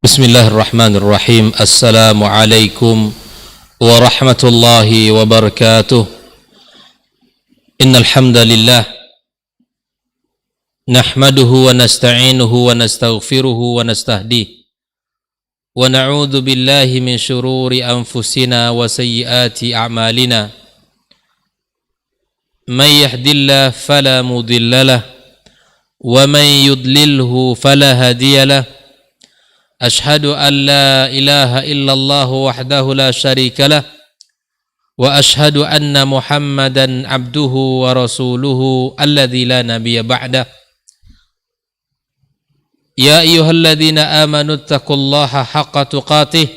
Bismillahirrahmanirrahim. Assalamualaikum warahmatullahi wabarakatuh. Innal hamdalillah nahmaduhu wa nasta'inuhu wa nastaghfiruhu wa nastahdihi wa na'udzu billahi min shururi anfusina wa sayyiati a'malina. May yahdihillahu fala mudilla lahu wa may yudlilhu fala hadiya lahu. أشهد أن لا إله إلا الله وحده لا شريك له وأشهد أن محمدا عبده ورسوله الذي لا نبي بعده. يا أيها الذين آمنوا اتقوا الله حق تقاته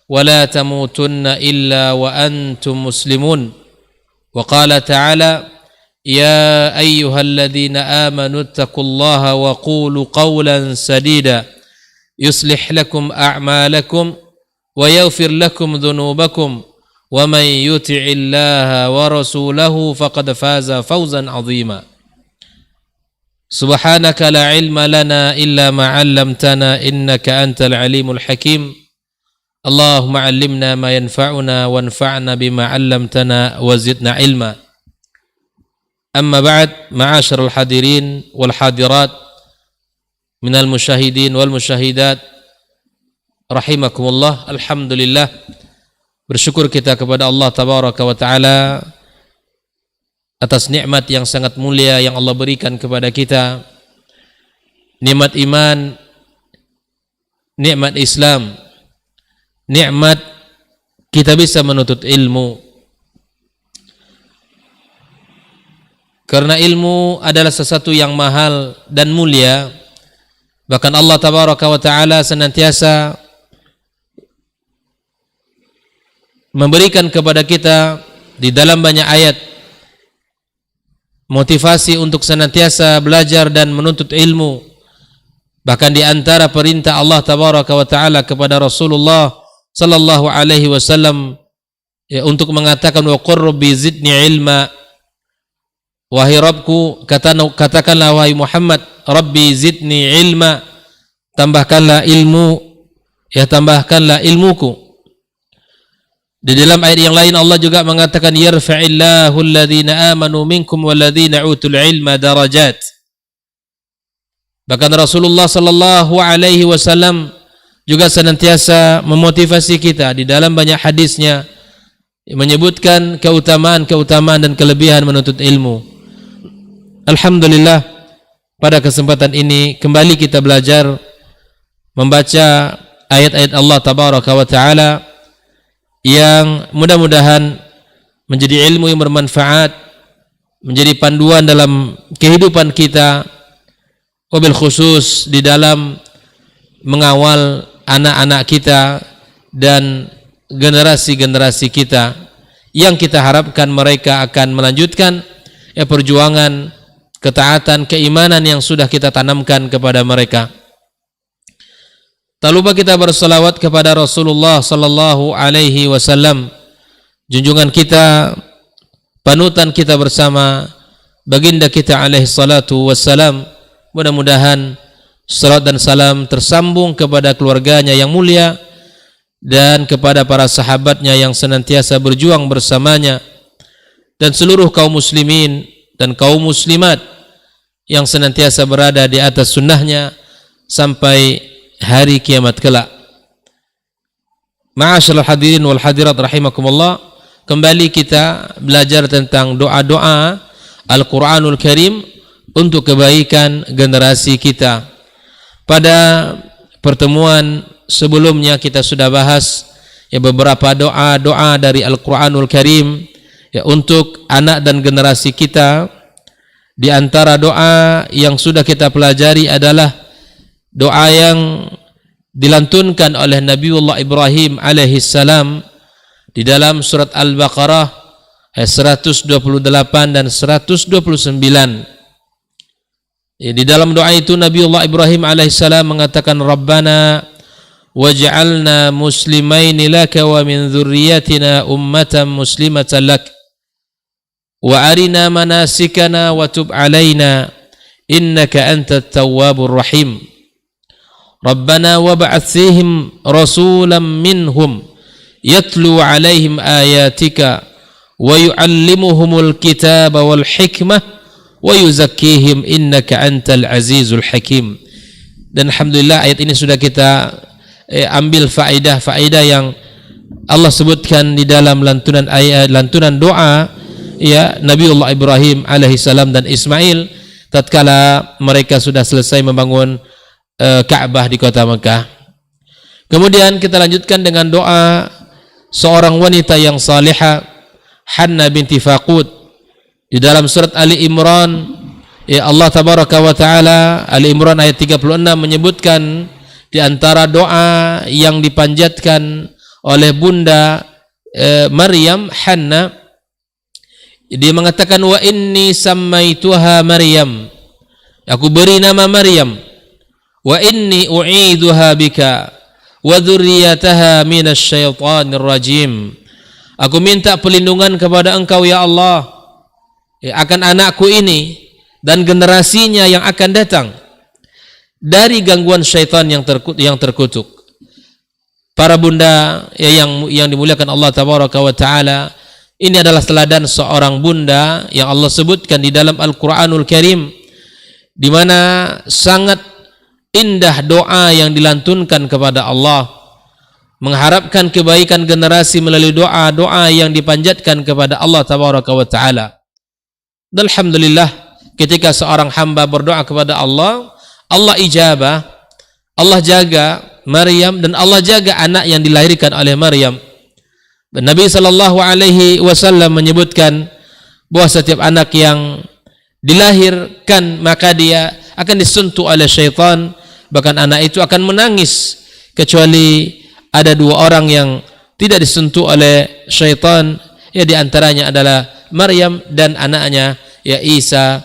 ولا تموتن إلا وأنتم مسلمون. وقال تعالى يا أيها الذين آمنوا اتقوا الله وقولوا قولا سديدا يصلح لكم أعمالكم ويغفر لكم ذنوبكم ومن يطع الله ورسوله فقد فاز فوزا عظيما. سبحانك لا علم لنا إلا ما علمتنا إنك أنت العليم الحكيم. اللهم علمنا ما ينفعنا وانفعنا بما علمتنا وزدنا علما. أما بعد، معاشر الحاضرين والحاضرات minal musyahidin wal musyahidat rahimakumullah. Alhamdulillah, bersyukur kita kepada Allah tabaraka wa taala atas nikmat yang sangat mulia yang Allah berikan kepada kita, nikmat iman, nikmat Islam, nikmat kita bisa menuntut ilmu. Karena ilmu adalah sesuatu yang mahal dan mulia. Bahkan Allah tabaraka wa ta'ala senantiasa memberikan kepada kita di dalam banyak ayat motivasi untuk senantiasa belajar dan menuntut ilmu. Bahkan di antara perintah Allah tabaraka wa ta'ala kepada Rasulullah sallallahu alaihi wasallam untuk mengatakan wa qur rabbi zidni ilma. Wahai Rabbku, katakanlah wahai Muhammad, Rabbi zidni ilma, tambahkanlah ilmu, tambahkanlah ilmuku. Di dalam ayat yang lain Allah juga mengatakan yarfa'illahu alladhina amanu minkum walladhina utul ilma darajat. Bahkan Rasulullah sallallahu alaihi wasallam juga senantiasa memotivasi kita di dalam banyak hadisnya menyebutkan keutamaan dan kelebihan menuntut ilmu. Alhamdulillah, pada kesempatan ini kembali kita belajar membaca ayat-ayat Allah tabaraka wa ta'ala yang mudah-mudahan menjadi ilmu yang bermanfaat, menjadi panduan dalam kehidupan kita, wabil khusus di dalam mengawal anak-anak kita dan generasi-generasi kita yang kita harapkan mereka akan melanjutkan perjuangan ketaatan, keimanan yang sudah kita tanamkan kepada mereka. Tak lupa kita berselawat kepada Rasulullah sallallahu alaihi wasallam, junjungan kita, panutan kita bersama, baginda kita alaihi salatu wassalam. Mudah-mudahan salat dan salam tersambung kepada keluarganya yang mulia dan kepada para sahabatnya yang senantiasa berjuang bersamanya, dan seluruh kaum muslimin dan kaum muslimat yang senantiasa berada di atas sunnahnya sampai hari kiamat kelak. Ma'asyiral hadirin wal hadirat rahimakumullah, kembali kita belajar tentang doa-doa Al-Quranul Karim untuk kebaikan generasi kita. Pada pertemuan sebelumnya kita sudah bahas beberapa doa-doa dari Al-Quranul Karim untuk anak dan generasi kita. Di antara doa yang sudah kita pelajari adalah doa yang dilantunkan oleh Nabiullah Ibrahim alaihissalam di dalam surat Al-Baqarah ayat 128 dan 129. Di dalam doa itu Nabiullah Ibrahim alaihissalam mengatakan, Rabbana waj'alna muslimaini laka wa min dzurriyyatina ummatan muslimatan lak wa arina manasikana wa tub alaina innaka antat tawwabur rahim. Rabbana wab'ats fihim rasulan minhum yatlu 'alaihim ayatika wa yu'allimuhumul kitaba wal hikmah wa yuzakkihim innaka antal azizul hakim. Dan alhamdulillah ayat ini sudah kita ambil faedah yang Allah sebutkan di dalam lantunan doa ya Nabiullah Ibrahim alaihi salam dan Ismail tatkala mereka sudah selesai membangun Ka'bah di kota Mekah. Kemudian kita lanjutkan dengan doa seorang wanita yang salihah, Hannah binti Faqud, di dalam surat Ali Imran. Ya Allah tabaraka wa taala, Ali Imran ayat 36 menyebutkan di antara doa yang dipanjatkan oleh bunda Maryam, Hannah, dia mengatakan wa inni sammaituha Maryam, aku beri nama Maryam, wa inni u'iduha bika wa dzurriyyataha minasyaitonir rajim, aku minta perlindungan kepada engkau ya Allah akan anakku ini dan generasinya yang akan datang dari gangguan syaitan yang terkutuk. Para bunda yang dimuliakan Allah tabaraka wa taala, ini adalah teladan seorang bunda yang Allah sebutkan di dalam Al-Qur'anul Karim, di mana sangat indah doa yang dilantunkan kepada Allah, mengharapkan kebaikan generasi melalui doa-doa yang dipanjatkan kepada Allah tabaraka wa taala. Dan alhamdulillah, ketika seorang hamba berdoa kepada Allah, Allah ijabah, Allah jaga Maryam dan Allah jaga anak yang dilahirkan oleh Maryam. Dan Nabi SAW menyebutkan bahwa setiap anak yang dilahirkan maka dia akan disentuh oleh syaitan, bahkan anak itu akan menangis kecuali ada dua orang yang tidak disentuh oleh syaitan, ya di antaranya adalah Maryam dan anaknya ya Isa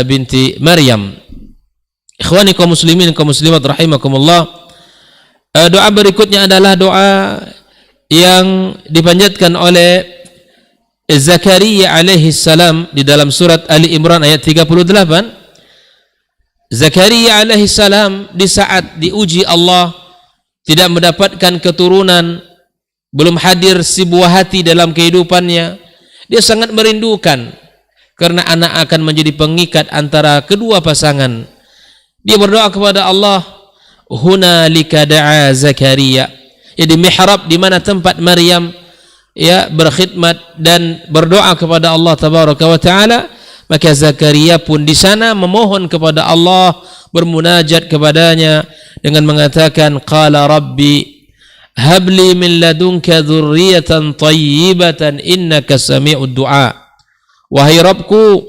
binti Maryam. Ikhwani kaum muslimin kaum muslimat rahimakumullah, doa berikutnya adalah doa yang dipanjatkan oleh Zakaria alaihi salam di dalam surat Ali Imran ayat 38. Zakaria alaihi salam di saat diuji Allah, tidak mendapatkan keturunan, belum hadir si buah hati dalam kehidupannya, dia sangat merindukan karena anak akan menjadi pengikat antara kedua pasangan. Dia berdoa kepada Allah, hunalika da'a Zakaria, ya di mihrab di mana tempat Maryam ya berkhidmat dan berdoa kepada Allah tabaraka wa taala, maka Zakaria pun di sana memohon kepada Allah, bermunajat kepadanya dengan mengatakan qala rabbi habli min ladunka dzurriyyatan thayyibatan innaka sami'ud du'a. Wahai Rabbku,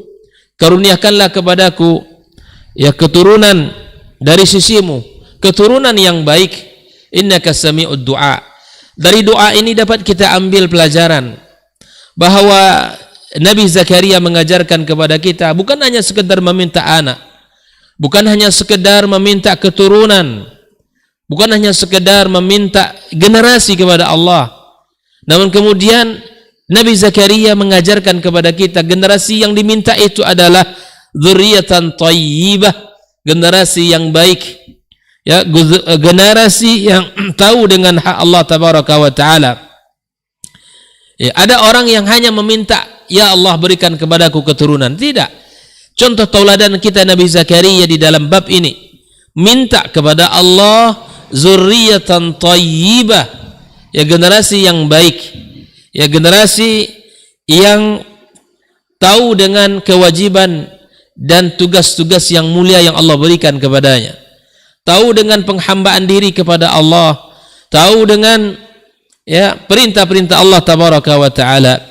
karuniakanlah kepadaku ya keturunan dari sisimu, keturunan yang baik, innaka sami'ud du'a. Dari doa ini dapat kita ambil pelajaran bahwa Nabi Zakaria mengajarkan kepada kita bukan hanya sekedar meminta anak, bukan hanya sekedar meminta keturunan, bukan hanya sekedar meminta generasi kepada Allah, namun kemudian Nabi Zakaria mengajarkan kepada kita generasi yang diminta itu adalah dzurriyyatan thayyibah, generasi yang baik, ya generasi yang tahu dengan hak Allah tabaraka wa taala. Ya, ada orang yang hanya meminta, ya Allah berikan kepadaku keturunan. Tidak. Contoh tauladan kita Nabi Zakaria di dalam bab ini, minta kepada Allah dzurriyyatan thayyibah, ya generasi yang baik, ya generasi yang tahu dengan kewajiban dan tugas-tugas yang mulia yang Allah berikan kepadanya, tahu dengan penghambaan diri kepada Allah, tahu dengan ya perintah-perintah Allah tabaraka wa taala.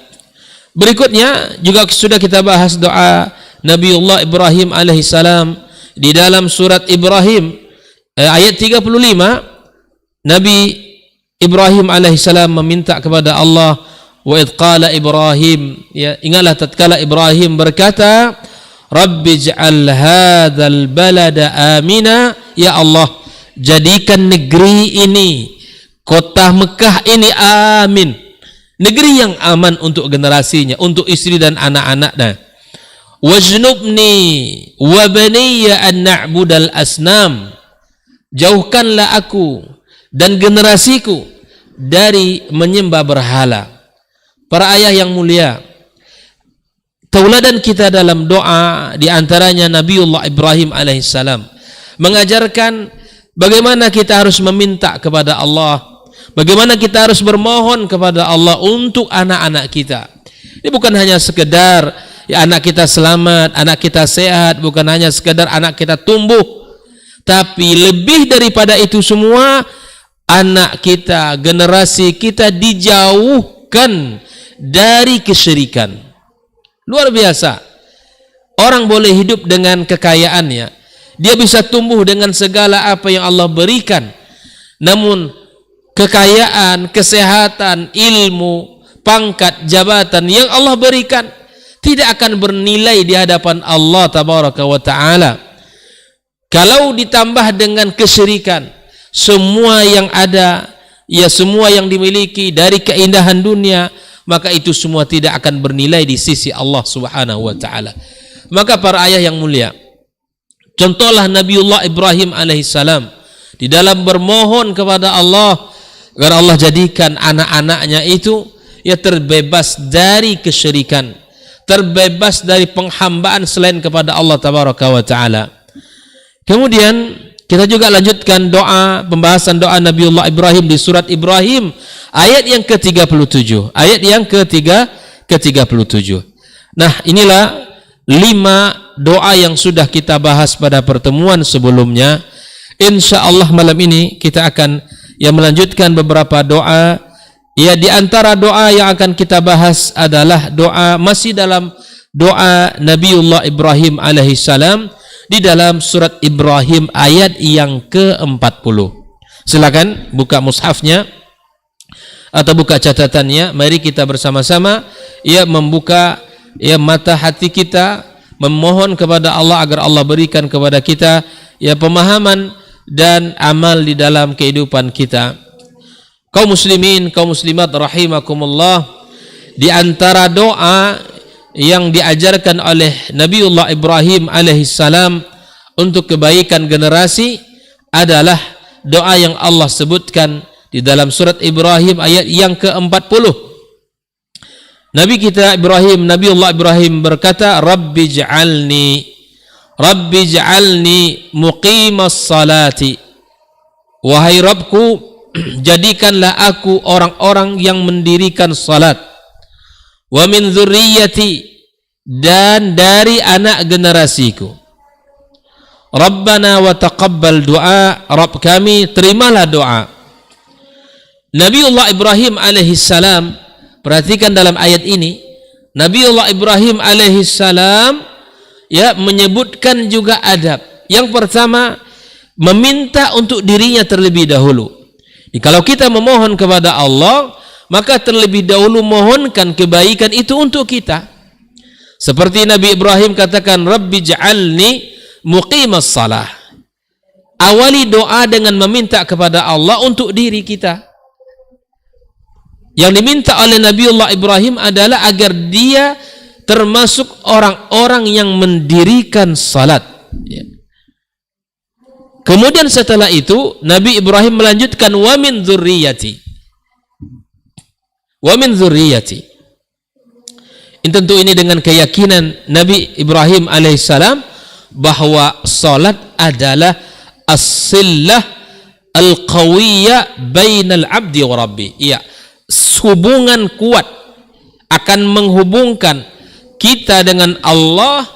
Berikutnya juga sudah kita bahas doa Nabiullah Ibrahim alaihissalam di dalam surat Ibrahim ayat 35. Nabi Ibrahim alaihissalam meminta kepada Allah, wa idh qala Ibrahim, ya ingatlah tatkala Ibrahim berkata, Rabbi ij'al hadzal balada amina, ya Allah jadikan negeri ini, kota Mekah ini amin, negeri yang aman untuk generasinya, untuk istri dan anak-anaknya. Wajnubni wa baniya an na'budal asnam, jauhkanlah aku dan generasiku dari menyembah berhala. Para ayah yang mulia, tauladan kita dalam doa di antaranya Nabiullah Ibrahim alaihissalam mengajarkan bagaimana kita harus meminta kepada Allah, bagaimana kita harus bermohon kepada Allah untuk anak-anak kita. Ini bukan hanya sekedar ya anak kita selamat, anak kita sehat, bukan hanya sekedar anak kita tumbuh, tapi lebih daripada itu semua, anak kita, generasi kita dijauhkan dari kesyirikan. Luar biasa. Orang boleh hidup dengan kekayaannya, dia bisa tumbuh dengan segala apa yang Allah berikan, namun kekayaan, kesehatan, ilmu, pangkat, jabatan yang Allah berikan tidak akan bernilai di hadapan Allah tabaraka wa ta'ala kalau ditambah dengan kesyirikan. Semua yang ada, ya semua yang dimiliki dari keindahan dunia, maka itu semua tidak akan bernilai di sisi Allah subhanahu wa ta'ala. Maka para ayah yang mulia, contohlah Nabiullah Ibrahim alaihissalam di dalam bermohon kepada Allah agar Allah jadikan anak-anaknya itu ya terbebas dari kesyirikan, terbebas dari penghambaan selain kepada Allah tabaraka wa ta'ala. Kemudian kita juga lanjutkan doa, pembahasan doa Nabiullah Ibrahim di surat Ibrahim ayat yang ke-37. Ayat yang ke-37. Nah, inilah 5 doa yang sudah kita bahas pada pertemuan sebelumnya. Insyaallah malam ini kita akan melanjutkan beberapa doa. Ya, di antara doa yang akan kita bahas adalah doa masih dalam doa Nabiullah Ibrahim alaihissalam di dalam surat Ibrahim ayat yang ke-40. Silakan buka mushafnya atau buka catatannya. Mari kita bersama-sama membuka mata hati kita, memohon kepada Allah agar Allah berikan kepada kita pemahaman dan amal di dalam kehidupan kita. Kaum muslimin, kaum muslimat rahimakumullah, di antara doa yang diajarkan oleh Nabiullah Ibrahim alaihissalam untuk kebaikan generasi adalah doa yang Allah sebutkan di dalam surat Ibrahim ayat yang ke-40. Nabi kita Ibrahim, Nabiullah Ibrahim berkata, Rabbi ja'alni muqimas salati. Wahai Rabbku, jadikanlah aku orang-orang yang mendirikan salat. Wa min dzurriyyati, dan dari anak generasiku. Rabbana wa taqabbal du'a, Rabb kami terimalah doa. Nabiullah Ibrahim alaihissalam, perhatikan dalam ayat ini, Nabiullah Ibrahim alaihissalam menyebutkan juga adab. Yang pertama, meminta untuk dirinya terlebih dahulu. Kalau kita memohon kepada Allah, maka terlebih dahulu mohonkan kebaikan itu untuk kita. Seperti Nabi Ibrahim katakan, Rabbi ja'alni muqimas salah. Awali doa dengan meminta kepada Allah untuk diri kita. Yang diminta oleh Nabiullah Ibrahim adalah agar dia termasuk orang-orang yang mendirikan salat. Kemudian setelah itu Nabi Ibrahim melanjutkan wa min dzurriyyati. Wa min dzurriyyati. Tentu ini dengan keyakinan Nabi Ibrahim alaihissalam bahwa salat adalah as-sillah al-qawiyyah bainal abdi wa rabbi. Iya, hubungan kuat akan menghubungkan kita dengan Allah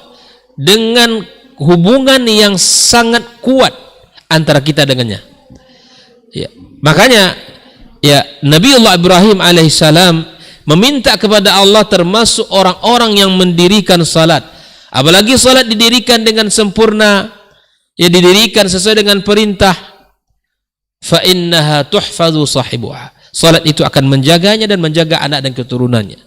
dengan hubungan yang sangat kuat antara kita dengannya. Ya, makanya Nabiullah Ibrahim alaihissalam meminta kepada Allah termasuk orang-orang yang mendirikan salat. Apalagi salat didirikan dengan sempurna, didirikan sesuai dengan perintah, fa innaha tuhfazu sahibuha. Salat itu akan menjaganya dan menjaga anak dan keturunannya.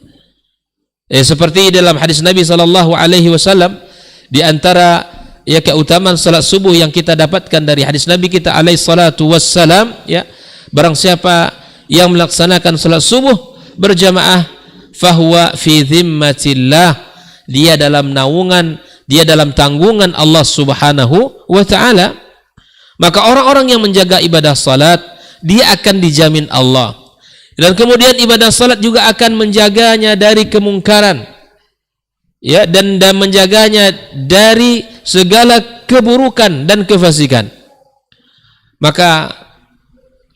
Seperti dalam hadis Nabi SAW, di antara keutamaan salat subuh yang kita dapatkan dari hadis Nabi kita alaihi salatu wassalam, barang siapa yang melaksanakan salat subuh berjamaah, fahuwa fi dhimmatillah, dia dalam naungan, dia dalam tanggungan Allah subhanahu wa ta'ala. Maka orang-orang yang menjaga ibadah salat, dia akan dijamin Allah. Dan kemudian ibadah salat juga akan menjaganya dari kemungkaran. Ya, dan menjaganya dari segala keburukan dan kefasikan. Maka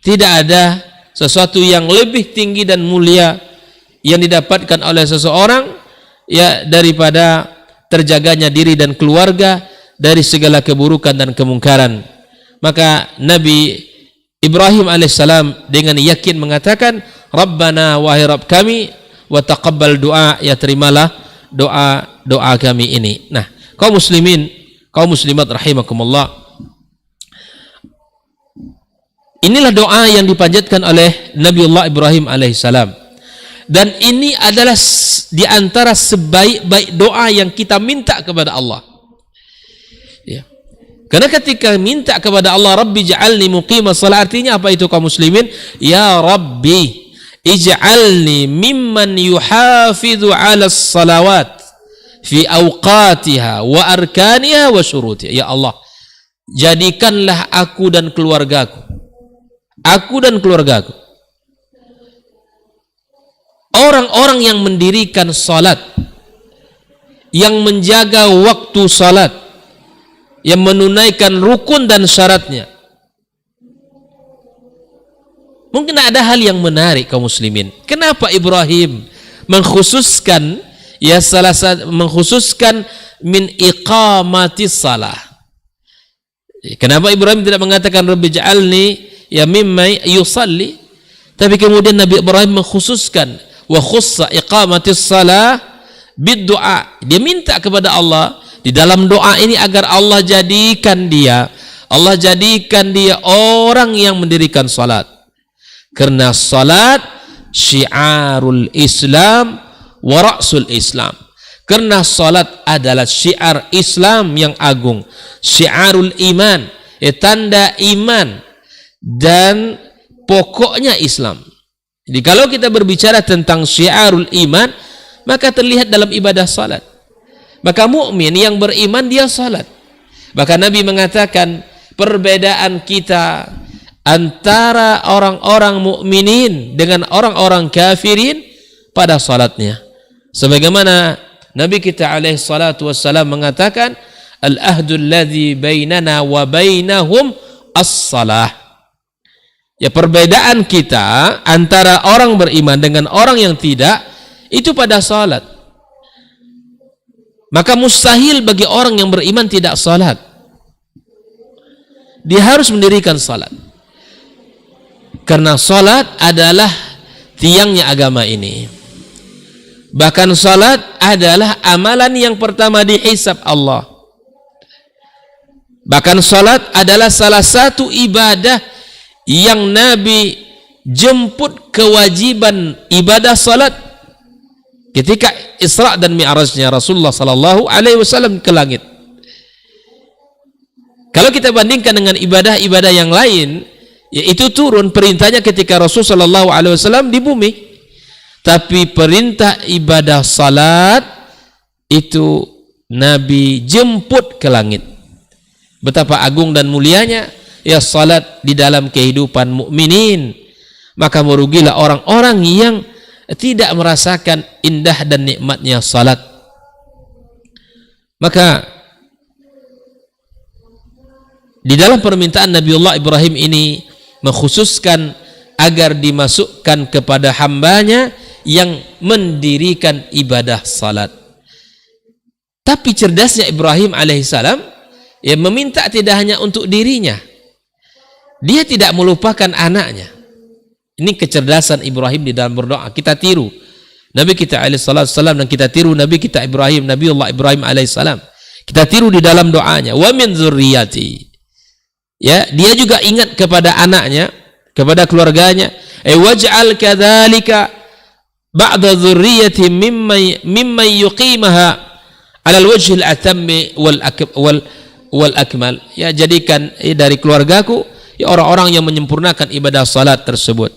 tidak ada sesuatu yang lebih tinggi dan mulia yang didapatkan oleh seseorang ya daripada terjaganya diri dan keluarga dari segala keburukan dan kemungkaran. Maka Nabi Ibrahim alaihissalam dengan yakin mengatakan, Rabbana wahai Rabb kami, wa taqabbal doa, ya terimalah doa kami ini. Nah, kaum muslimin, kaum muslimat rahimakumullah, inilah doa yang dipanjatkan oleh Nabiullah Ibrahim alaihissalam. Dan ini adalah di antara sebaik-baik doa yang kita minta kepada Allah. Ya. Karena ketika minta kepada Allah, Rabbi ja'alni muqimas shalah, artinya apa itu kaum muslimin? Ya Rabbi, ij'alni mimman yuhafidhu 'ala salawat fi awqatiha wa arkaniha wa syurutiha. Ya Allah, jadikanlah aku dan keluargaku, orang-orang yang mendirikan salat, yang menjaga waktu salat, yang menunaikan rukun dan syaratnya. Mungkin ada hal yang menarik kaum muslimin. Kenapa Ibrahim mengkhususkan mengkhususkan min iqamatis salah? Kenapa Ibrahim tidak mengatakan Rabbi ja'alni ya mimma yusalli? Tapi kemudian Nabi Ibrahim mengkhususkan wa khussa iqamatis salah bid doa. Dia minta kepada Allah di dalam doa ini agar Allah jadikan dia orang yang mendirikan salat. Karena salat syiarul Islam wa ra'sul Islam. Karena salat adalah syiar Islam yang agung, syiarul iman, tanda iman dan pokoknya Islam. Jadi kalau kita berbicara tentang syiarul iman, maka terlihat dalam ibadah salat. Maka mukmin yang beriman dia salat. Maka Nabi mengatakan perbedaan kita antara orang-orang mukminin dengan orang-orang kafirin pada salatnya. Sebagaimana Nabi kita alaihi salatu wassalam mengatakan, al-ahdul ladzi bainana wa bainahum as-salah. Ya, perbedaan kita antara orang beriman dengan orang yang tidak itu pada salat. Maka mustahil bagi orang yang beriman tidak salat. Dia harus mendirikan salat. Karena salat adalah tiangnya agama ini. Bahkan salat adalah amalan yang pertama dihisab Allah. Bahkan salat adalah salah satu ibadah yang Nabi jemput kewajiban ibadah salat ketika Isra dan Mi'rajnya Rasulullah sallallahu alaihi wasallam ke langit. Kalau kita bandingkan dengan ibadah-ibadah yang lain, yaitu turun perintahnya ketika Rasul sallallahu alaihi wasallam di bumi. Tapi perintah ibadah salat itu Nabi jemput ke langit. Betapa agung dan mulianya ya salat di dalam kehidupan mukminin. Maka merugilah orang-orang yang tidak merasakan indah dan nikmatnya salat. Maka di dalam permintaan Nabiullah Ibrahim ini mengkhususkan agar dimasukkan kepada hambanya yang mendirikan ibadah salat. Tapi cerdasnya Ibrahim alaihissalam ya meminta tidak hanya untuk dirinya. Dia tidak melupakan anaknya. Ini kecerdasan Ibrahim di dalam berdoa. Kita tiru Nabi kita alaihissalam dan kita tiru Nabi kita Ibrahim, Nabiullah Ibrahim alaihissalam. Kita tiru di dalam doanya. Wa min dzurriyyati. Ya, dia juga ingat kepada anaknya, kepada keluarganya. Waj'al kadzalika ba'da dzurriyyati mimma yuqimaha 'ala al-wajhi al-atammi wal akmal. Ya, jadikan dari keluargaku ya orang-orang yang menyempurnakan ibadah salat tersebut.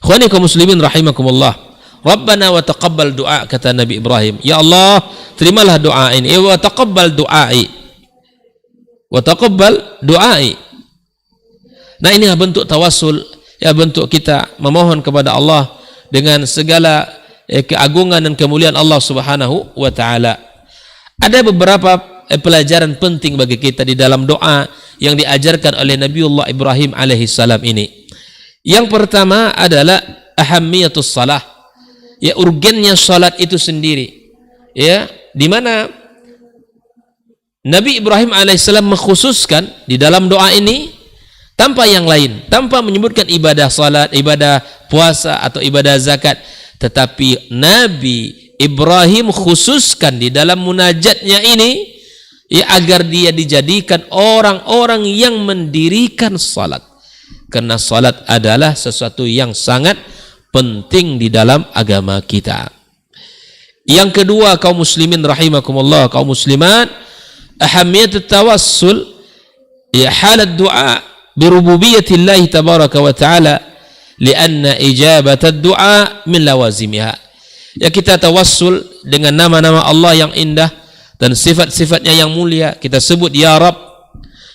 Ikhwani kaum muslimin rahimakumullah. Rabbana wa taqabbal du'a, kata Nabi Ibrahim. Ya Allah, terimalah doa ini. Wa taqabbal du'ai. wa taqabbal du'ai. Nah, ini bentuk tawassul, ya, bentuk kita memohon kepada Allah dengan segala keagungan dan kemuliaan Allah Subhanahu wa taala. Ada beberapa pelajaran penting bagi kita di dalam doa yang diajarkan oleh Nabiullah Ibrahim alaihissalam ini. Yang pertama adalah ahammiyatus salah, ya, urgennya salat itu sendiri, ya, di mana Nabi Ibrahim alaihissalam mengkhususkan di dalam doa ini tanpa yang lain, tanpa menyebutkan ibadah salat, ibadah puasa atau ibadah zakat, tetapi Nabi Ibrahim khususkan di dalam munajatnya ini, ya, agar dia dijadikan orang-orang yang mendirikan salat, karena salat adalah sesuatu yang sangat penting di dalam agama kita. Yang kedua, kaum muslimin rahimakumullah, kaum muslimat, ahamiyat tawassul, ya, halat doa birububiyatillahi tabaraka wa ta'ala, lianna ijabat ad-du'a min lawazimiha. Ya, kita tawassul dengan nama-nama Allah yang indah dan sifat-sifatnya yang mulia. Kita sebut ya Rabb,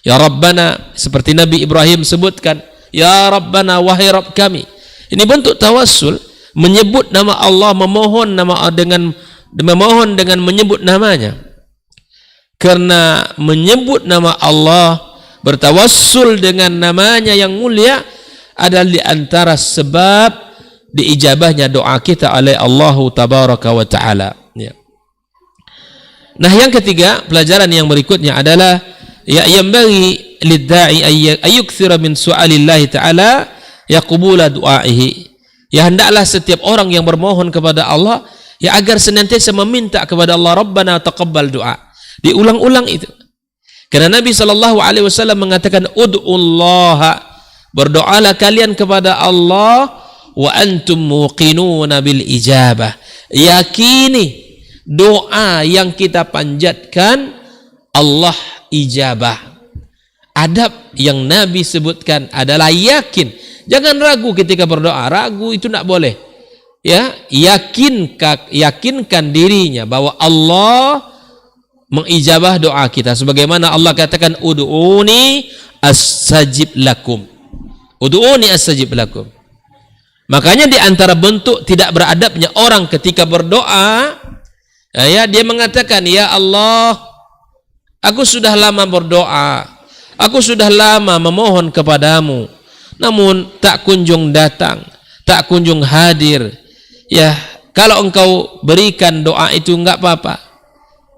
ya Rabbana, seperti Nabi Ibrahim sebutkan, ya Rabbana, wahai Rabb kami. Ini bentuk tawassul, menyebut nama Allah, memohon dengan menyebut namanya. Karena menyebut nama Allah, bertawassul dengan namanya yang mulia adalah di antara sebab diijabahnya doa kita oleh Allah tabaraka wa ta'ala, ya. Nah, yang ketiga, pelajaran yang berikutnya adalah, ya, yang bagi lidda'i ayyukthira min su'alillahi ta'ala yaqbula du'aihi. Ya, hendaklah setiap orang yang bermohon kepada Allah, ya, agar senantiasa meminta kepada Allah, Rabbana taqabbal du'a. Diulang-ulang itu. Karena Nabi SAW mengatakan, ud'ullaha, berdoalah kalian kepada Allah, wa antum muqinuna bil ijabah, yakini doa yang kita panjatkan Allah ijabah. Adab yang Nabi sebutkan adalah yakin, jangan ragu ketika berdoa. Ragu itu tidak boleh, ya. Yakinkan dirinya bahwa Allah mengijabah doa kita, sebagaimana Allah katakan, ud'uni astajib lakum, ud'uni astajib lakum. Makanya di antara bentuk tidak beradabnya orang ketika berdoa, ya, dia mengatakan, ya Allah, aku sudah lama berdoa, aku sudah lama memohon kepadamu, namun tak kunjung datang, tak kunjung hadir. Ya, kalau engkau berikan doa itu enggak apa-apa,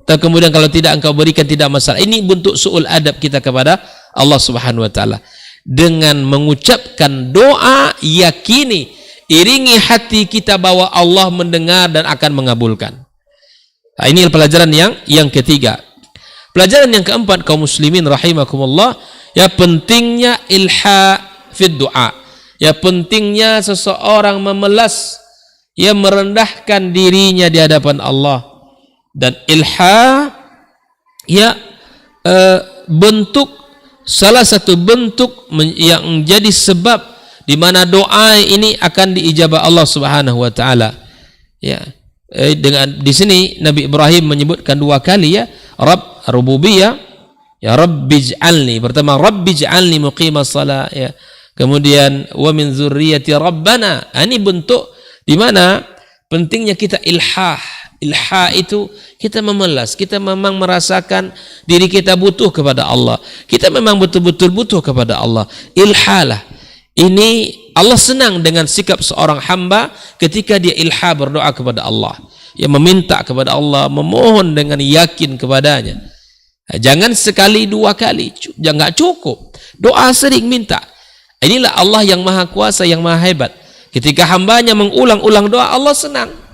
dan kemudian kalau tidak engkau berikan tidak masalah. Ini bentuk su'ul adab kita kepada Allah Subhanahu wa taala. Dengan mengucapkan doa, yakini, iringi hati kita bahwa Allah mendengar dan akan mengabulkan. Nah, ini pelajaran yang ketiga. Pelajaran yang keempat, kaum muslimin rahimakumullah, ya, pentingnya ilha fid du'a. Ya, pentingnya seseorang memelas, ya, merendahkan dirinya di hadapan Allah. Dan ilha, ya, salah satu bentuk yang menjadi sebab di mana doa ini akan diijabah Allah Subhanahu wa taala. Ya. Dengan di sini Nabi Ibrahim menyebutkan dua kali, ya, Rabb rububiyah, ya, Rabbij'alni. Pertama, Rabbij'alni muqimas shalah, ya. Kemudian wa min dzurriyyati rabbana. Ini bentuk di mana pentingnya kita ilhah. Ilha itu kita memelas, kita memang merasakan diri kita butuh kepada Allah. Kita memang betul-betul butuh kepada Allah. Ilhalah. Ini Allah senang dengan sikap seorang hamba ketika dia ilha, berdoa kepada Allah. Ya, meminta kepada Allah, memohon dengan yakin kepadanya. Jangan sekali dua kali, jangan cukup. Doa sering minta. Inilah Allah yang maha kuasa, yang maha hebat. Ketika hambanya mengulang-ulang doa, Allah senang.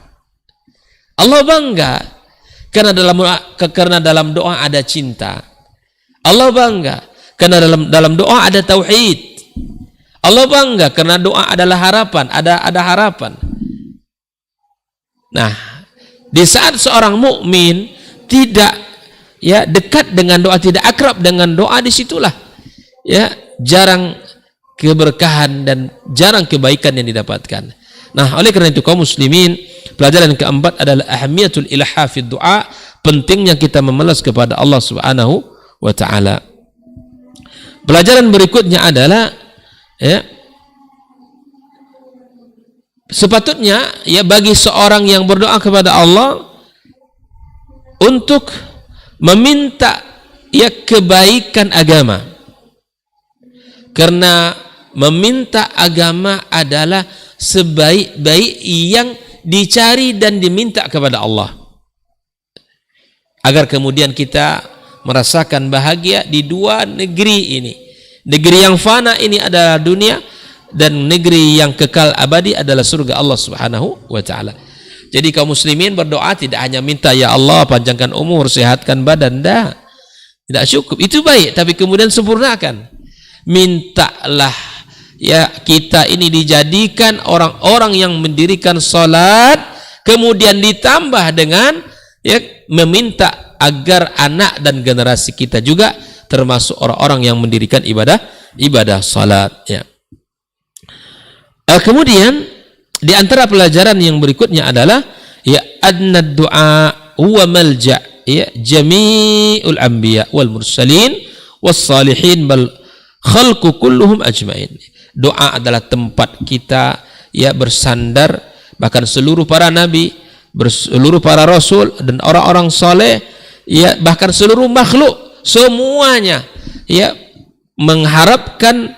Allah bangga karena dalam doa ada cinta. Allah bangga karena dalam doa ada tauhid. Allah bangga karena doa adalah harapan, ada harapan. Nah, di saat seorang mukmin tidak, ya, dekat dengan doa, tidak akrab dengan doa, disitulah, ya, jarang keberkahan dan jarang kebaikan yang didapatkan. Nah, oleh karena itu kaum muslimin, pelajaran yang keempat adalah ahamiyatul ilha fid du'a, pentingnya kita memelas kepada Allah Subhanahu wa taala. Pelajaran berikutnya adalah ya, sepatutnya ya bagi seorang yang berdoa kepada Allah untuk meminta ya kebaikan agama, karena meminta agama adalah sebaik-baik yang dicari dan diminta kepada Allah, agar kemudian kita merasakan bahagia di dua negeri ini. Negeri yang fana ini adalah dunia, dan negeri yang kekal abadi adalah surga Allah Subhanahu wa taala. Jadi kaum muslimin berdoa tidak hanya minta ya Allah panjangkan umur, sehatkan badan, tidak cukup. Itu baik, tapi kemudian sempurnakan. Mintalah ya kita ini dijadikan orang-orang yang mendirikan salat, kemudian ditambah dengan ya meminta agar anak dan generasi kita juga termasuk orang-orang yang mendirikan ibadah salat ya. Kemudian di antara pelajaran yang berikutnya adalah ya adna du'a huwa malja ya jami'ul anbiya wal mursalin was salihin bal khalqu kulluhum ajmain. Doa adalah tempat kita ya bersandar, bahkan seluruh para nabi, seluruh para rasul dan orang-orang saleh ya, bahkan seluruh makhluk semuanya ya mengharapkan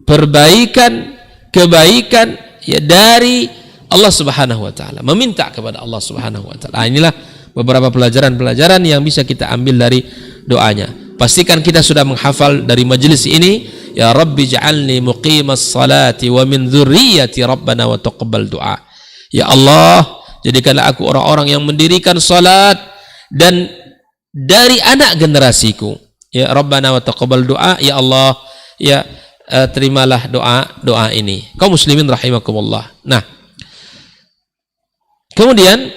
perbaikan, kebaikan ya dari Allah Subhanahu wa taala, meminta kepada Allah Subhanahu wa taala. Inilah beberapa pelajaran-pelajaran yang bisa kita ambil dari doanya. Pastikan kita sudah menghafal dari majelis ini, ya Rabbi ja'alni muqimas salati wa min dzurriyyati rabbana wa taqabbal du'a. Ya Allah, jadikanlah aku orang-orang yang mendirikan salat dan dari anak generasiku. Ya Rabbana wa taqabbal du'a, ya Allah, ya terimalah doa ini. Kaum muslimin rahimakumullah. Nah, kemudian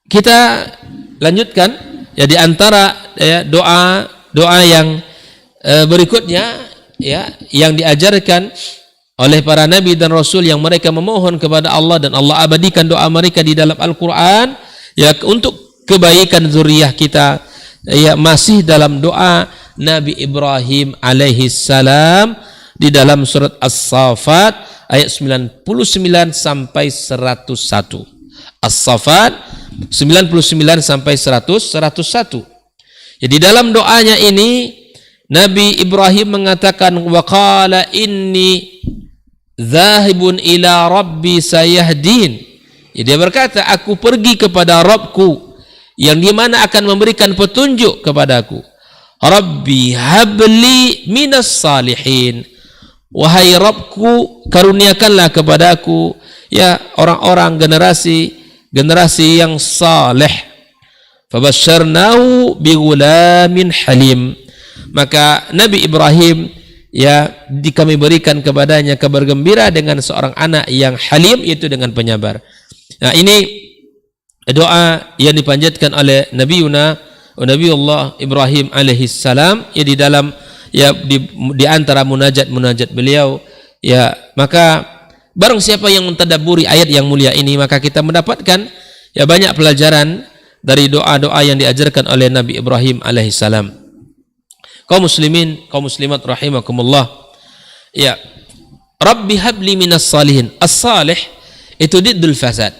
kita lanjutkan ya di antara ya doa yang berikutnya ya yang diajarkan oleh para nabi dan rasul yang mereka memohon kepada Allah dan Allah abadikan doa mereka di dalam Al-Qur'an ya untuk kebaikan zuriyah kita ya, masih dalam doa Nabi Ibrahim alaihi salam di dalam surat As-Saffat ayat 99 sampai 101. As-Saffat 99 sampai 101. Jadi dalam doanya ini Nabi Ibrahim mengatakan wa qala inni dzahibun ila rabbi sayahdin. Jadi dia berkata, aku pergi kepada Rabbku yang dimana akan memberikan petunjuk kepadaku. Rabbi habli minas salihin. Wahai Rabbku, karuniakanlah kepadaku ya orang-orang generasi yang saleh. Fabasyarnahu bighulamin halim. Maka Nabi Ibrahim ya kami berikan kepadanya kabar gembira dengan seorang anak yang halim, yaitu dengan penyabar. Nah, ini doa yang dipanjatkan oleh Nabiullah Ibrahim alaihi salam ya di dalam ya di antara munajat beliau ya. Maka barang siapa yang mentadabburi ayat yang mulia ini, maka kita mendapatkan ya banyak pelajaran dari doa-doa yang diajarkan oleh Nabi Ibrahim alaihi salam. Kaum muslimin, kaum muslimat rahimakumullah. Ya, Rabbi habli minas salihin. As-salih itu diddul fasad.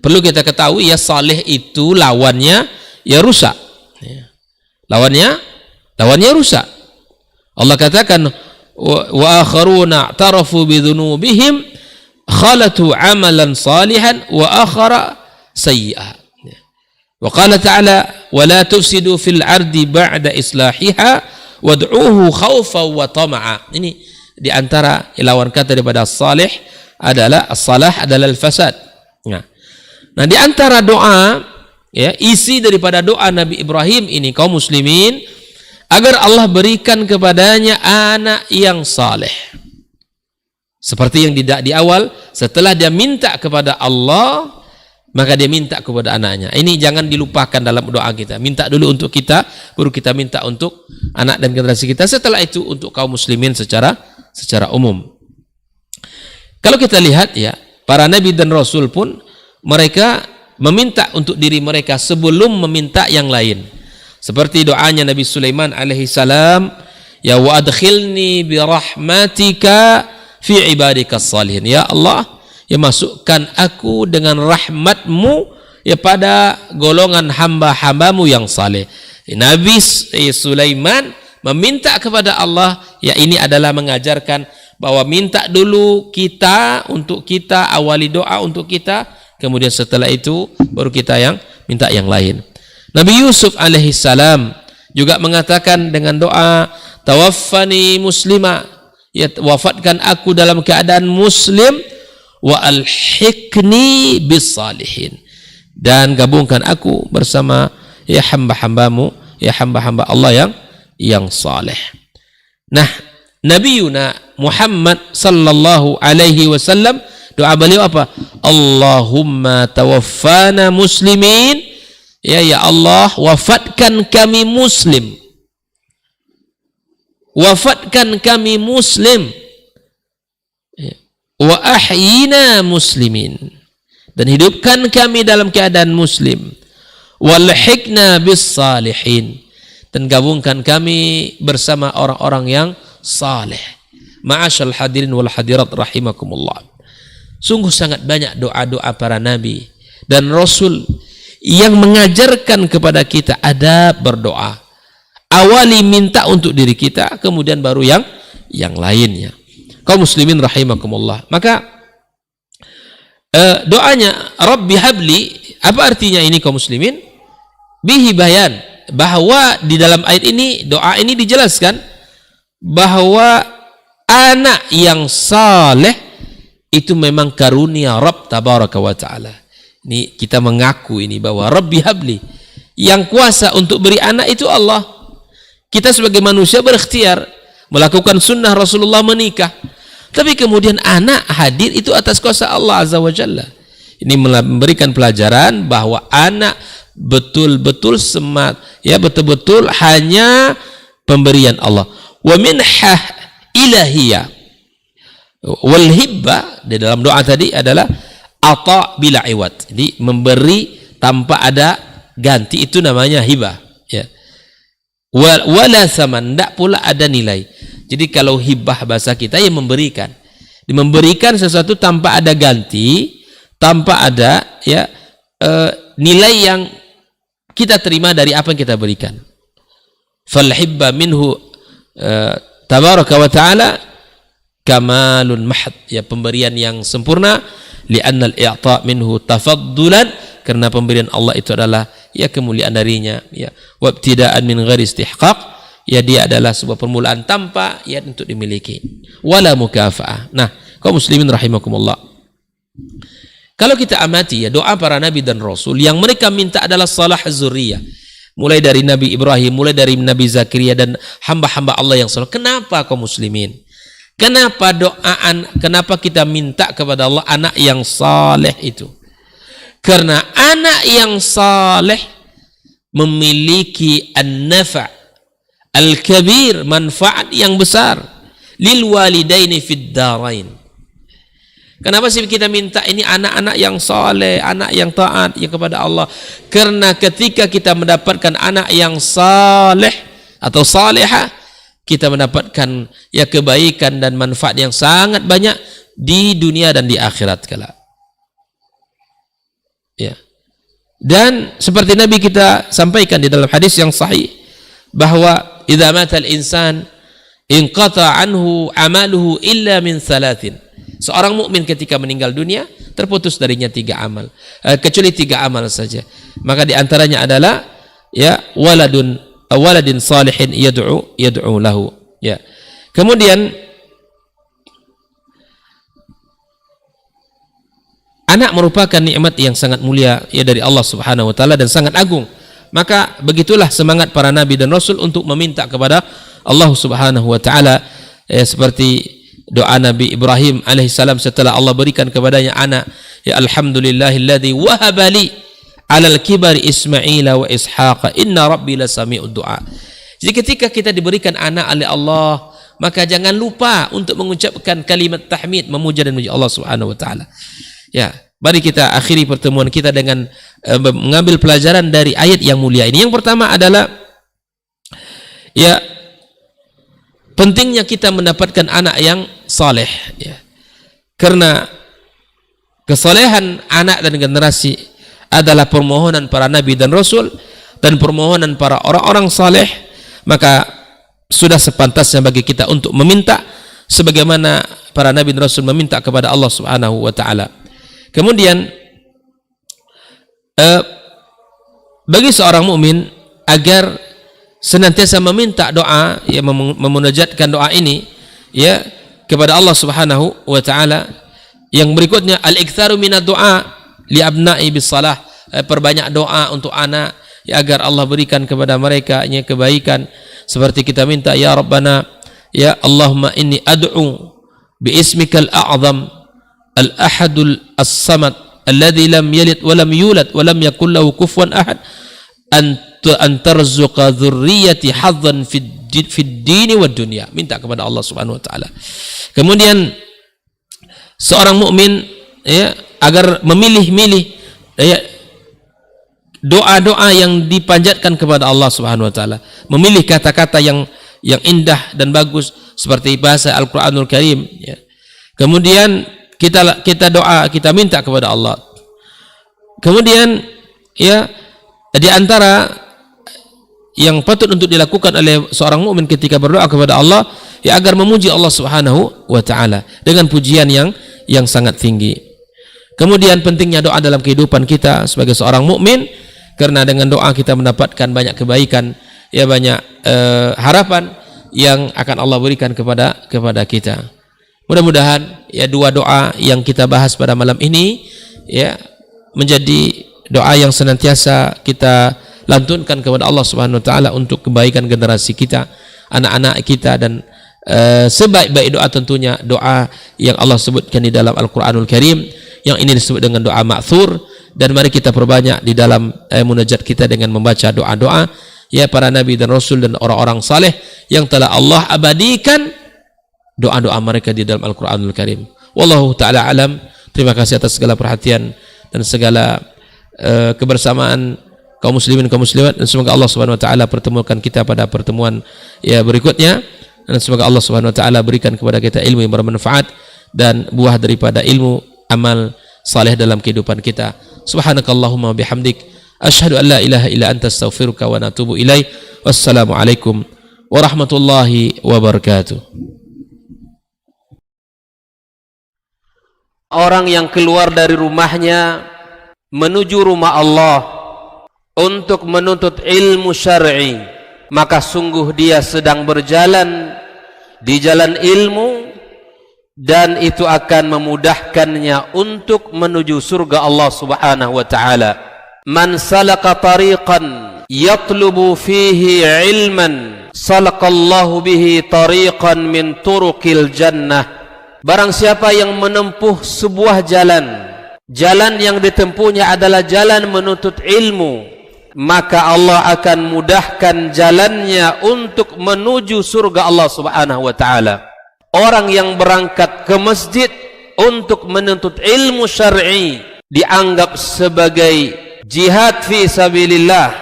Perlu kita ketahui ya, salih itu lawannya ya rusak. Ya. Lawannya rusak. Allah katakan wa akharuna tarafu bidhunubihim khalatu amalan salihan wa akhara sayyi'ah. Wa qala ta'ala wa la tufsidu fil ardi ba'da islahiha wad'uhu khawfan wa tama'a. Ini di antara lawan kata daripada as-salih adalah as-salah adalah al-fasad. Nah, di antara doa ya, isi daripada doa Nabi Ibrahim ini kaum muslimin agar Allah berikan kepadanya anak yang saleh. Seperti yang di awal, setelah dia minta kepada Allah, maka dia minta kepada anaknya. Ini jangan dilupakan dalam doa kita. Minta dulu untuk kita, baru kita minta untuk anak dan generasi kita. Setelah itu untuk kaum muslimin secara umum. Kalau kita lihat ya, para nabi dan rasul pun mereka meminta untuk diri mereka sebelum meminta yang lain. Seperti doanya Nabi Sulaiman alaihi salam Ya wa adkhilni bi rahmatika fi ibadikas salihin. Ya Allah, ya masukkan aku dengan rahmatmu ya pada golongan hamba-hambamu yang saleh. Nabi Sulaiman meminta kepada Allah, ya ini adalah mengajarkan bahwa minta dulu kita untuk kita, awali doa untuk kita, kemudian setelah itu baru kita yang minta yang lain. Nabi Yusuf alaihissalam juga mengatakan dengan doa, tawaffani muslima, ya wafatkan aku dalam keadaan muslim, wa alhiqni bis salihin, dan gabungkan aku bersama ya hamba-hambamu, ya hamba-hamba Allah yang saleh. Nah, Nabi Muhammad sallallahu alaihi wasallam, doa beliau apa? Allahumma tawaffana muslimin, ya Allah wafatkan kami muslim, wafatkan kami muslim, wa ahyina muslimin, dan hidupkan kami dalam keadaan muslim, walhiqna bis salihin, dan gabungkan kami bersama orang-orang yang saleh. Ma'asyal hadirin wal hadirat rahimakumullah. Sungguh sangat banyak doa-doa para nabi dan rasul yang mengajarkan kepada kita adab berdoa. Awali minta untuk diri kita, kemudian baru yang lainnya. Kaum muslimin rahimakumullah. Maka doanya Rabbi habli, apa artinya ini kaum muslimin? Bihi bayan, bahwa di dalam ayat ini, doa ini dijelaskan bahwa anak yang saleh itu memang karunia Rabb tabaraka wa ta'ala. Ini kita mengaku ini bahwa Rabbi habli, yang kuasa untuk beri anak itu Allah. Kita sebagai manusia berikhtiar melakukan sunnah Rasulullah menikah, tapi kemudian anak hadir itu atas kuasa Allah azza wa jalla. Ini memberikan pelajaran bahwa anak betul-betul betul-betul hanya pemberian Allah. Wa minhah ilahiyah wal hibba, di dalam doa tadi adalah ata bila iwat, jadi memberi tanpa ada ganti, itu namanya hibah, ya. Wala saman, tidak pula ada nilai. Jadi kalau hibah bahasa kita yang memberikan sesuatu tanpa ada ganti, tanpa ada nilai yang kita terima dari apa yang kita berikan. Fal hibba minhu tabaraka wa ta'ala kamalun mahad, ya pemberian yang sempurna, li'anna al-i'ta minhu tafaddulan, karena pemberian Allah itu adalah ya kemuliaan darinya, ya wa ibtida'an min ghairi istihqaq, ya dia adalah sebuah permulaan tanpa ya untuk dimiliki, wala mukafa'ah. Nah, kaum muslimin rahimakumullah, kalau kita amati ya doa para nabi dan rasul, yang mereka minta adalah salah zuriyah, mulai dari Nabi Ibrahim, mulai dari Nabi Zakaria dan hamba-hamba Allah yang saleh. Kenapa kaum muslimin? Kenapa kita minta kepada Allah anak yang saleh itu? Karena anak yang saleh memiliki an-nafa' al-kabir, manfaat yang besar lil walidaini fid darain. Kenapa sih kita minta ini anak-anak yang saleh, anak yang taat ya kepada Allah? Karena ketika kita mendapatkan anak yang saleh atau salihah, kita mendapatkan ya kebaikan dan manfaat yang sangat banyak di dunia dan di akhirat kala. Ya. Dan seperti Nabi kita sampaikan di dalam hadis yang sahih bahwa idza mata al-insan inqata anhu amaluhu illa min thalathin. Seorang mukmin ketika meninggal dunia terputus darinya 3 amal, kecuali 3 amal saja. Maka di antaranya adalah ya waladin salihin yad'u lahu, ya. Kemudian anak merupakan nikmat yang sangat mulia ya dari Allah Subhanahu wa taala dan sangat agung. Maka begitulah semangat para nabi dan rasul untuk meminta kepada Allah Subhanahu wa taala, seperti doa Nabi Ibrahim alaihissalam setelah Allah berikan kepadanya anak, ya alhamdulillahilladzi wahaba li 'alal kibari Ismaila wa Ishaqa inna rabbi lasami'ud du'a. Jadi ketika kita diberikan anak oleh Allah, maka jangan lupa untuk mengucapkan kalimat tahmid, memuja dan memuji Allah Subhanahu wa taala. Ya, mari kita akhiri pertemuan kita dengan mengambil pelajaran dari ayat yang mulia ini. Yang pertama adalah ya pentingnya kita mendapatkan anak yang saleh, ya. Karena kesalehan anak dan generasi adalah permohonan para nabi dan rasul dan permohonan para orang-orang saleh, maka sudah sepantasnya bagi kita untuk meminta sebagaimana para nabi dan rasul meminta kepada Allah Subhanahu wa taala. Kemudian bagi seorang mukmin agar senantiasa meminta doa, ya, memunajatkan doa ini, ya, kepada Allah Subhanahu wa taala. Yang berikutnya al-iktsaru minad du'a li abna'i bis salah, perbanyak doa untuk anak, ya, agar Allah berikan kepada mereka kebaikan, seperti kita minta, ya Rabbana, ya Allahumma inni ad'u bi ismikal a'zam al-ahadul as-samad alladhi lam yalid wa lam yulad wa lam yakul lahu kufuwan ahad an tarzuqa dzurriyyati hadzan fid dini wad dunya. Minta kepada Allah Subhanahu wa taala. Kemudian seorang mukmin, ya, agar memilih-milih, ya, doa-doa yang dipanjatkan kepada Allah Subhanahu wa taala, memilih kata-kata yang indah dan bagus seperti bahasa Al-Qur'anul Karim, ya. Kemudian kita doa, kita minta kepada Allah. Kemudian, ya, di antara yang patut untuk dilakukan oleh seorang mukmin ketika berdoa kepada Allah, ya, agar memuji Allah Subhanahu wa taala dengan pujian yang sangat tinggi. Kemudian pentingnya doa dalam kehidupan kita sebagai seorang mukmin, karena dengan doa kita mendapatkan banyak kebaikan, ya, banyak harapan yang akan Allah berikan kepada kita. Mudah-mudahan, ya, dua doa yang kita bahas pada malam ini, ya, menjadi doa yang senantiasa kita lantunkan kepada Allah Subhanahu wa taala untuk kebaikan generasi kita, anak-anak kita, dan sebaik-baik doa tentunya doa yang Allah sebutkan di dalam Al-Qur'anul Karim, yang ini disebut dengan doa ma'thur. Dan mari kita perbanyak di dalam munajat kita dengan membaca doa-doa, ya, para nabi dan rasul dan orang-orang saleh yang telah Allah abadikan doa-doa mereka di dalam Al-Qur'anul Karim. Wallahu taala alam. Terima kasih atas segala perhatian dan segala kebersamaan kaum muslimin kaum muslimat, dan semoga Allah Subhanahu wa taala pertemukan kita pada pertemuan, ya, berikutnya, dan semoga Allah Subhanahu wa taala berikan kepada kita ilmu yang bermanfaat dan buah daripada ilmu amal saleh dalam kehidupan kita. Subhanakallahumma bihamdik asyhadu an la ilaha illa anta astaghfiruka wa atubu ilaik. Wassalamu alaikum warahmatullahi wabarakatuh. Orang yang keluar dari rumahnya menuju rumah Allah untuk menuntut ilmu syar'i, maka sungguh dia sedang berjalan di jalan ilmu, dan itu akan memudahkannya untuk menuju surga Allah Subhanahu wa taala. Man salaka tariqan yatlubu fihi ilman salakallahu bihi tariqan min turuqil jannah. Barang siapa yang menempuh sebuah jalan yang ditempuhnya adalah jalan menuntut ilmu, maka Allah akan mudahkan jalannya untuk menuju surga Allah Subhanahu wa taala. Orang yang berangkat ke masjid untuk menuntut ilmu syar'i dianggap sebagai jihad fi sabilillah.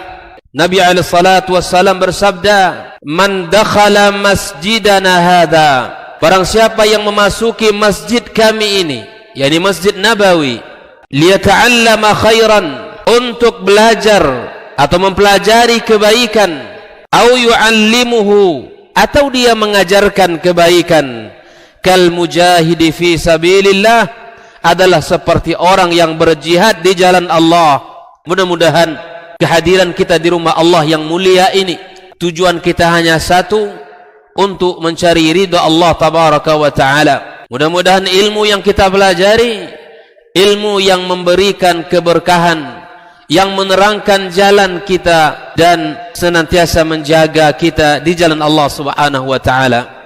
Nabi alaihi salatu wassalam bersabda, "Man dakhala masjidana hadza", barang siapa yang memasuki masjid kami ini, yakni Masjid Nabawi, liyata'allama khairan, untuk belajar atau mempelajari kebaikan, au yu'allimuhu, atau dia mengajarkan kebaikan, kal mujahidi fi sabilillah, adalah seperti orang yang berjihad di jalan Allah. Mudah-mudahan kehadiran kita di rumah Allah yang mulia ini, tujuan kita hanya satu, untuk mencari ridha Allah tabaraka wa taala. Mudah-mudahan ilmu yang kita pelajari, ilmu yang memberikan keberkahan, yang menerangkan jalan kita dan senantiasa menjaga kita di jalan Allah Subhanahu wa taala.